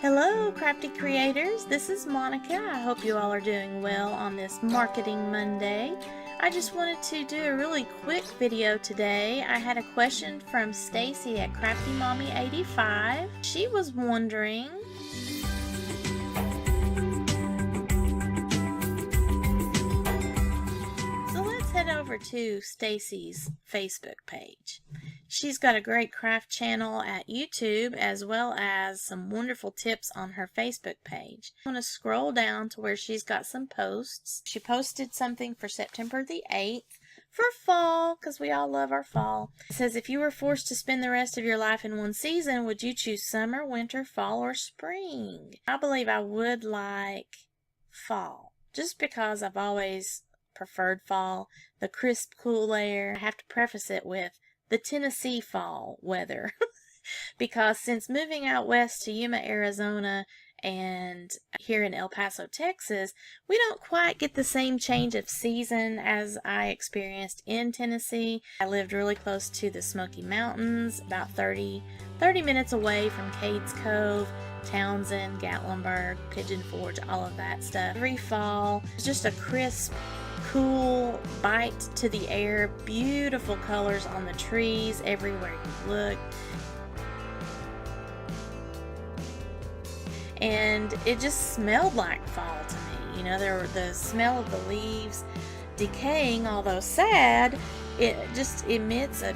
Hello, Crafty Creators. This is Monica. I hope you all are doing well on this Marketing Monday. I just wanted to do a really quick video today. I had a question from Stacy at Crafty Mommy 85. She was wondering, so let's head over to Stacy's Facebook page. She's got a great craft channel at YouTube as well as some wonderful tips on her Facebook page. I'm going to scroll down to where she's got some posts. She posted something for September the 8th for fall, because we all love our fall. It says, if you were forced to spend the rest of your life in one season, would you choose summer, winter, fall, or spring? I believe I would like fall, just because I've always preferred fall. The crisp, cool air. I have to preface it with the Tennessee fall weather because since moving out west to Yuma, Arizona and here in El Paso, Texas, we don't quite get the same change of season as I experienced in Tennessee. I lived really close to the Smoky Mountains, about 30 minutes away from Cades Cove, Townsend, Gatlinburg, Pigeon Forge, all of that stuff. Every fall, it's just a crisp, cool bite to the air, beautiful colors on the trees everywhere you look. And it just smelled like fall to me. You know, there were the smell of the leaves decaying, although sad, it just emits a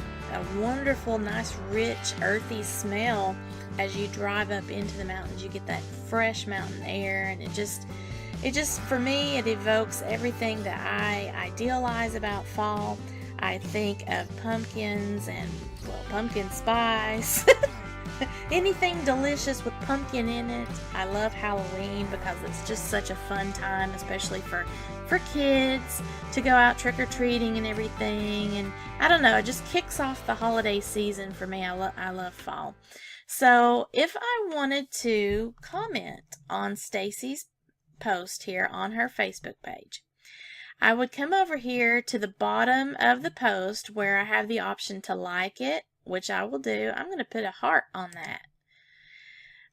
wonderful, nice, rich, earthy smell. As you drive up into the mountains, you get that fresh mountain air, and it just, for me, it evokes everything that I idealize about fall. I think of pumpkins and, well, pumpkin spice. Anything delicious with pumpkin in it. I love Halloween because it's just such a fun time, especially for kids to go out trick-or-treating and everything. And I don't know, it just kicks off the holiday season for me. I love fall. So if I wanted to comment on Stacy's post here on her Facebook page, I would come over here to the bottom of the post where I have the option to like it, which I will do. I'm going to put a heart on that.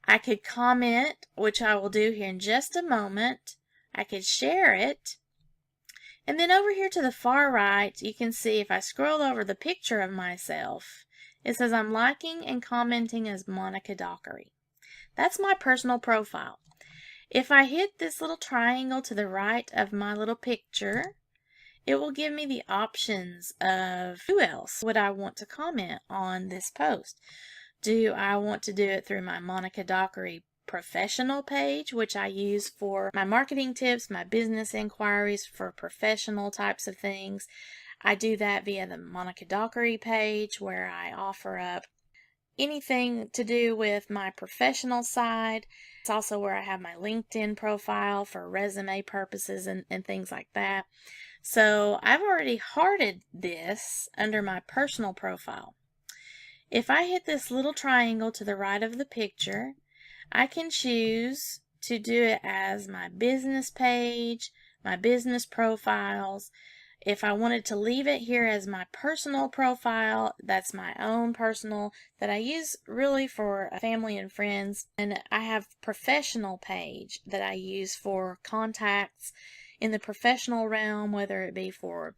I could comment, which I will do here in just a moment. I could share it. And then over here to the far right, you can see if I scroll over the picture of myself, it says I'm liking and commenting as Monica Dockery. That's my personal profile. If I hit this little triangle to the right of my little picture, it will give me the options of who else would I want to comment on this post. Do I want to do it through my Monica Dockery professional page, which I use for my marketing tips, my business inquiries for professional types of things? I do that via the Monica Dockery page where I offer up anything to do with my professional side. It's also where I have my LinkedIn profile for resume purposes and things like that. So I've already hearted this under my personal profile. If I hit this little triangle to the right of the picture, I can choose to do it as my business page, my business profiles. If I wanted to leave it here as my personal profile, that's my own personal that I use really for family and friends. And I have professional page that I use for contacts in the professional realm, whether it be for,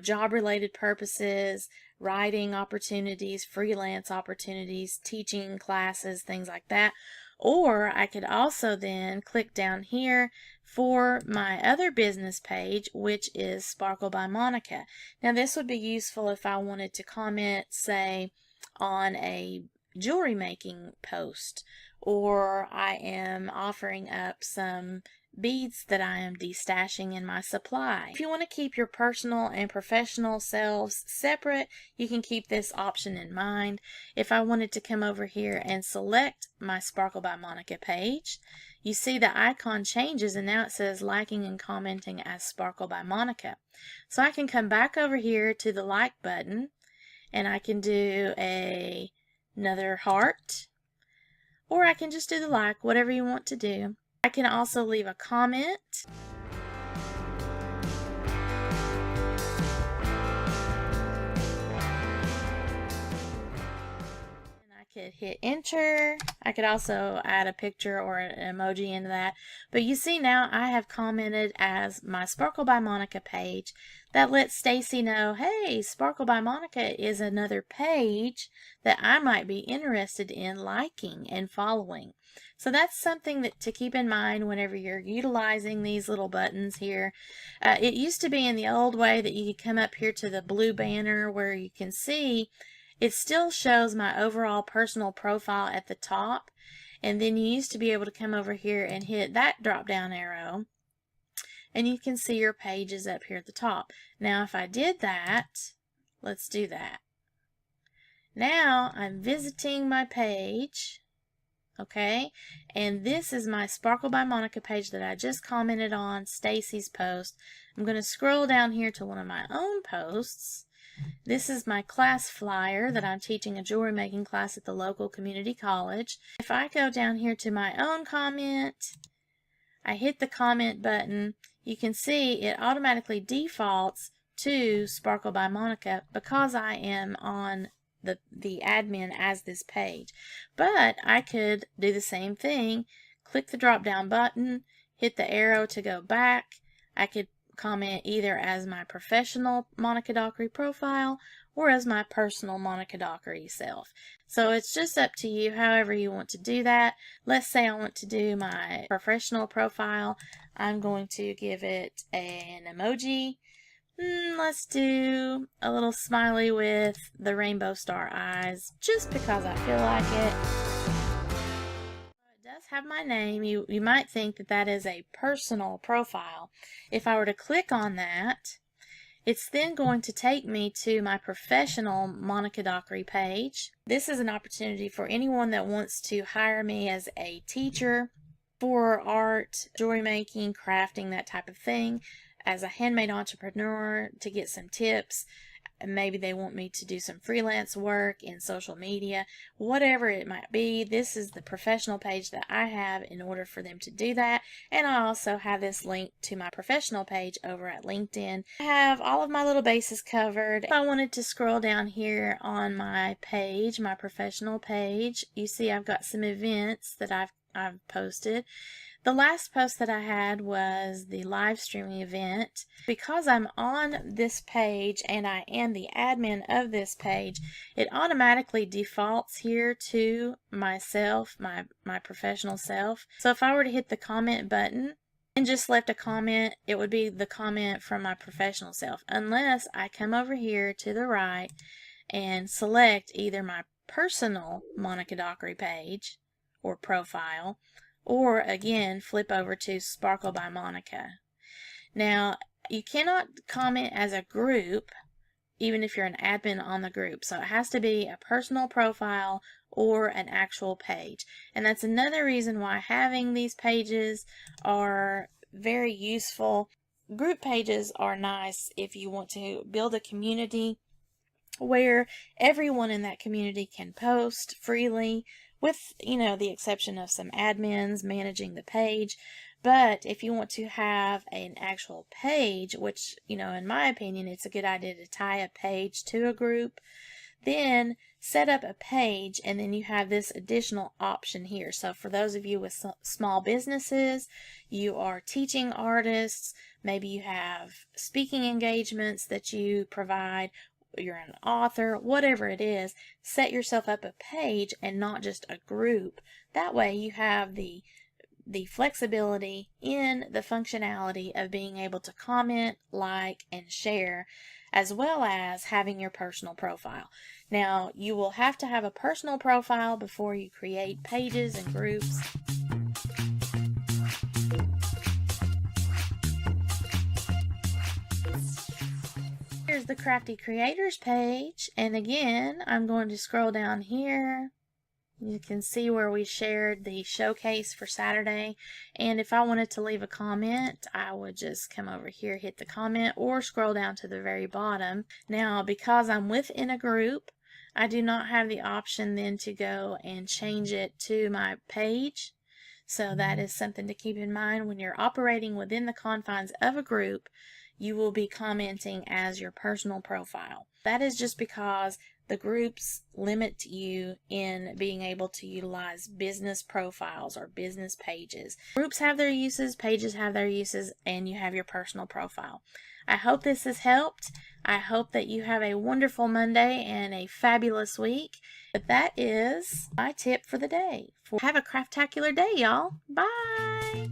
job related purposes, writing opportunities, freelance opportunities, teaching classes, things like that. Or I could also then click down here for my other business page, which is Sparkle by Monica. Now this would be useful if I wanted to comment, say, on a jewelry making post, or I am offering up some beads that I am destashing in my supply. If you want to keep your personal and professional selves separate, you can keep this option in mind. If I wanted to come over here and select my Sparkle by Monica page, you see the icon changes and now it says liking and commenting as Sparkle by Monica. So I can come back over here to the like button and I can do another heart, or I can just do the like, whatever you want to do. I can also leave a comment. Could hit enter. I could also add a picture or an emoji into that. But you see now I have commented as my Sparkle by Monica page. That lets Stacy know, hey, Sparkle by Monica is another page that I might be interested in liking and following. So that's something that to keep in mind whenever you're utilizing these little buttons here. It used to be in the old way that you could come up here to the blue banner where you can see it still shows my overall personal profile at the top, and then you used to be able to come over here and hit that drop down arrow and you can see your pages up here at the top. Now if I did that, let's do that. Now I'm visiting my page, okay, and this is my Sparkle by Monica page that I just commented on, Stacy's post. I'm going to scroll down here to one of my own posts. This is my class flyer that I'm teaching a jewelry making class at the local community college. If I go down here to my own comment, I hit the comment button, you can see it automatically defaults to Sparkle by Monica because I am on the admin as this page. But I could do the same thing, click the drop down button, hit the arrow to go back. I could comment either as my professional Monica Dockery profile or as my personal Monica Dockery self. So it's just up to you however you want to do that. Let's say I want to do my professional profile. I'm going to give it an emoji. Let's do a little smiley with the rainbow star eyes just because I feel like it. Does have my name. You might think that that is a personal profile. If I were to click on that, it's then going to take me to my professional Monica Dockery page. This is an opportunity for anyone that wants to hire me as a teacher for art, jewelry making, crafting, that type of thing, as a handmade entrepreneur to get some tips. Maybe they want me to do some freelance work in social media, whatever it might be. This is the professional page that I have in order for them to do that. And I also have this link to my professional page over at LinkedIn. I have all of my little bases covered. If I wanted to scroll down here on my page, my professional page, you see I've got some events that I've posted. The last post that I had was the live streaming event. Because I'm on this page and I am the admin of this page, it automatically defaults here to myself, my professional self. So if I were to hit the comment button and just left a comment, it would be the comment from my professional self, unless I come over here to the right and select either my personal Monica Dockery page or profile, or again flip over to Sparkle by Monica. Now you cannot comment as a group even if you're an admin on the group, so it has to be a personal profile or an actual page. And that's another reason why having these pages are very useful. Group pages are nice if you want to build a community where everyone in that community can post freely, with, the exception of some admins managing the page. But if you want to have an actual page, which, in my opinion, it's a good idea to tie a page to a group, then set up a page and then you have this additional option here. So for those of you with small businesses, you are teaching artists, maybe you have speaking engagements that you provide, you're an author, whatever it is, set yourself up a page and not just a group. That way you have the flexibility in the functionality of being able to comment, like, and share, as well as having your personal profile. Now, you will have to have a personal profile before you create pages and groups. Here's the Crafty Creators page, and again, I'm going to scroll down here. You can see where we shared the showcase for Saturday, and if I wanted to leave a comment, I would just come over here, hit the comment, or scroll down to the very bottom. Now, because I'm within a group, I do not have the option then to go and change it to my page. So that is something to keep in mind when you're operating within the confines of a group. You will be commenting as your personal profile. That is just because the groups limit you in being able to utilize business profiles or business pages. Groups have their uses, pages have their uses, and you have your personal profile. I hope this has helped. I hope that you have a wonderful Monday and a fabulous week. But that is my tip for the day. Have a craftacular day, y'all. Bye!